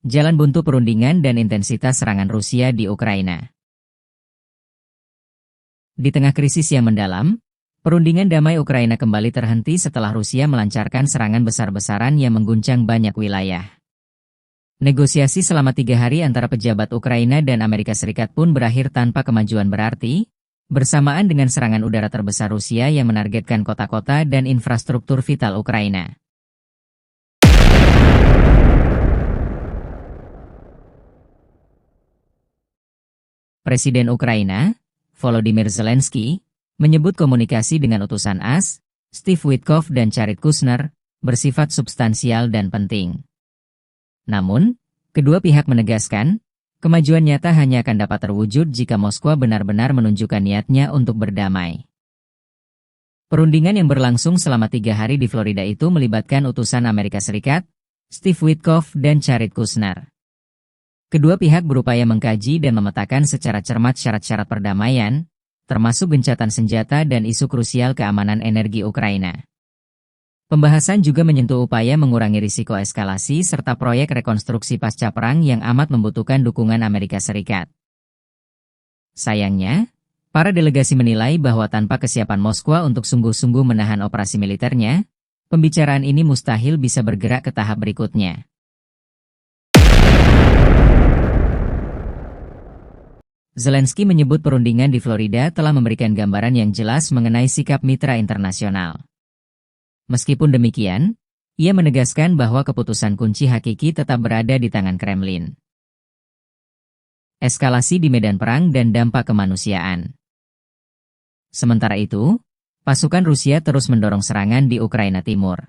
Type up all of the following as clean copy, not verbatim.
Jalan buntu perundingan dan intensitas serangan Rusia di Ukraina. Di tengah krisis yang mendalam, perundingan damai Ukraina kembali terhenti setelah Rusia melancarkan serangan besar-besaran yang mengguncang banyak wilayah. Negosiasi selama 3 hari antara pejabat Ukraina dan Amerika Serikat pun berakhir tanpa kemajuan berarti, bersamaan dengan serangan udara terbesar Rusia yang menargetkan kota-kota dan infrastruktur vital Ukraina. Presiden Ukraina, Volodymyr Zelensky, menyebut komunikasi dengan utusan AS, Steve Witkoff dan Jared Kushner, bersifat substansial dan penting. Namun, kedua pihak menegaskan, kemajuan nyata hanya akan dapat terwujud jika Moskwa benar-benar menunjukkan niatnya untuk berdamai. Perundingan yang berlangsung selama 3 hari di Florida itu melibatkan utusan Amerika Serikat, Steve Witkoff dan Jared Kushner. Kedua pihak berupaya mengkaji dan memetakan secara cermat syarat-syarat perdamaian, termasuk gencatan senjata dan isu krusial keamanan energi Ukraina. Pembahasan juga menyentuh upaya mengurangi risiko eskalasi serta proyek rekonstruksi pasca perang yang amat membutuhkan dukungan Amerika Serikat. Sayangnya, para delegasi menilai bahwa tanpa kesiapan Moskwa untuk sungguh-sungguh menahan operasi militernya, pembicaraan ini mustahil bisa bergerak ke tahap berikutnya. Zelensky menyebut perundingan di Florida telah memberikan gambaran yang jelas mengenai sikap mitra internasional. Meskipun demikian, ia menegaskan bahwa keputusan kunci hakiki tetap berada di tangan Kremlin. Eskalasi di medan perang dan dampak kemanusiaan. Sementara itu, pasukan Rusia terus mendorong serangan di Ukraina Timur.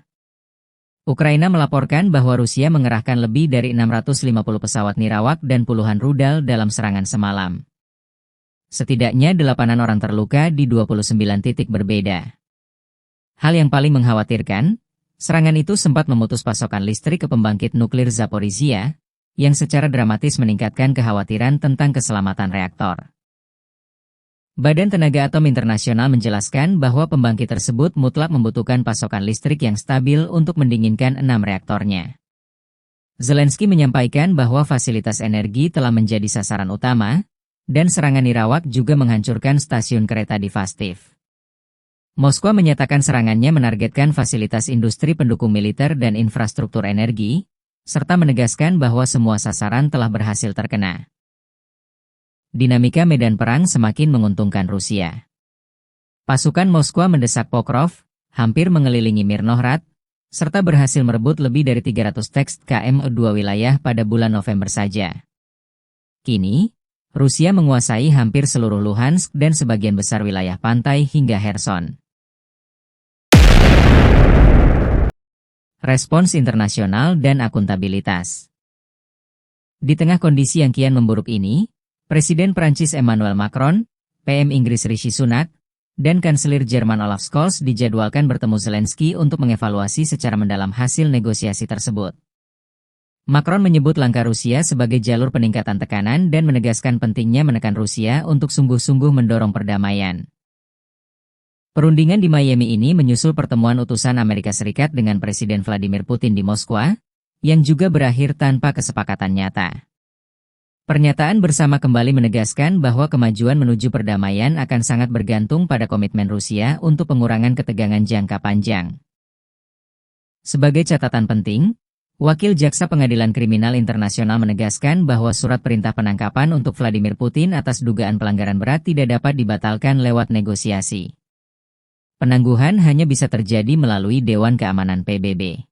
Ukraina melaporkan bahwa Rusia mengerahkan lebih dari 650 pesawat nirawak dan puluhan rudal dalam serangan semalam. Setidaknya 8 orang terluka di 29 titik berbeda. Hal yang paling mengkhawatirkan, serangan itu sempat memutus pasokan listrik ke pembangkit nuklir Zaporizhia, yang secara dramatis meningkatkan kekhawatiran tentang keselamatan reaktor. Badan Tenaga Atom Internasional menjelaskan bahwa pembangkit tersebut mutlak membutuhkan pasokan listrik yang stabil untuk mendinginkan 6 reaktornya. Zelensky menyampaikan bahwa fasilitas energi telah menjadi sasaran utama, dan serangan nirawak juga menghancurkan stasiun kereta di Fastiv. Moskwa menyatakan serangannya menargetkan fasilitas industri pendukung militer dan infrastruktur energi, serta menegaskan bahwa semua sasaran telah berhasil terkena. Dinamika medan perang semakin menguntungkan Rusia. Pasukan Moskwa mendesak Pokrov, hampir mengelilingi Mirnohrad, serta berhasil merebut lebih dari 300 teks km2 wilayah pada bulan November saja. Kini, Rusia menguasai hampir seluruh Luhansk dan sebagian besar wilayah pantai hingga Kherson. Respons internasional dan akuntabilitas. Di tengah kondisi yang kian memburuk ini, Presiden Prancis Emmanuel Macron, PM Inggris Rishi Sunak, dan Kanselir Jerman Olaf Scholz dijadwalkan bertemu Zelensky untuk mengevaluasi secara mendalam hasil negosiasi tersebut. Macron menyebut langkah Rusia sebagai jalur peningkatan tekanan dan menegaskan pentingnya menekan Rusia untuk sungguh-sungguh mendorong perdamaian. Perundingan di Miami ini menyusul pertemuan utusan Amerika Serikat dengan Presiden Vladimir Putin di Moskwa, yang juga berakhir tanpa kesepakatan nyata. Pernyataan bersama kembali menegaskan bahwa kemajuan menuju perdamaian akan sangat bergantung pada komitmen Rusia untuk pengurangan ketegangan jangka panjang. Sebagai catatan penting, Wakil Jaksa Pengadilan Kriminal Internasional menegaskan bahwa surat perintah penangkapan untuk Vladimir Putin atas dugaan pelanggaran berat tidak dapat dibatalkan lewat negosiasi. Penangguhan hanya bisa terjadi melalui Dewan Keamanan PBB.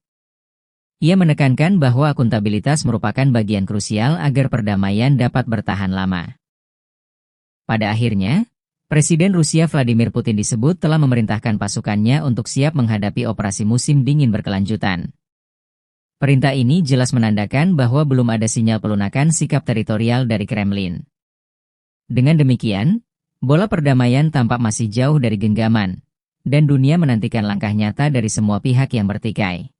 Ia menekankan bahwa akuntabilitas merupakan bagian krusial agar perdamaian dapat bertahan lama. Pada akhirnya, Presiden Rusia Vladimir Putin disebut telah memerintahkan pasukannya untuk siap menghadapi operasi musim dingin berkelanjutan. Perintah ini jelas menandakan bahwa belum ada sinyal pelunakan sikap teritorial dari Kremlin. Dengan demikian, bola perdamaian tampak masih jauh dari genggaman, dan dunia menantikan langkah nyata dari semua pihak yang bertikai.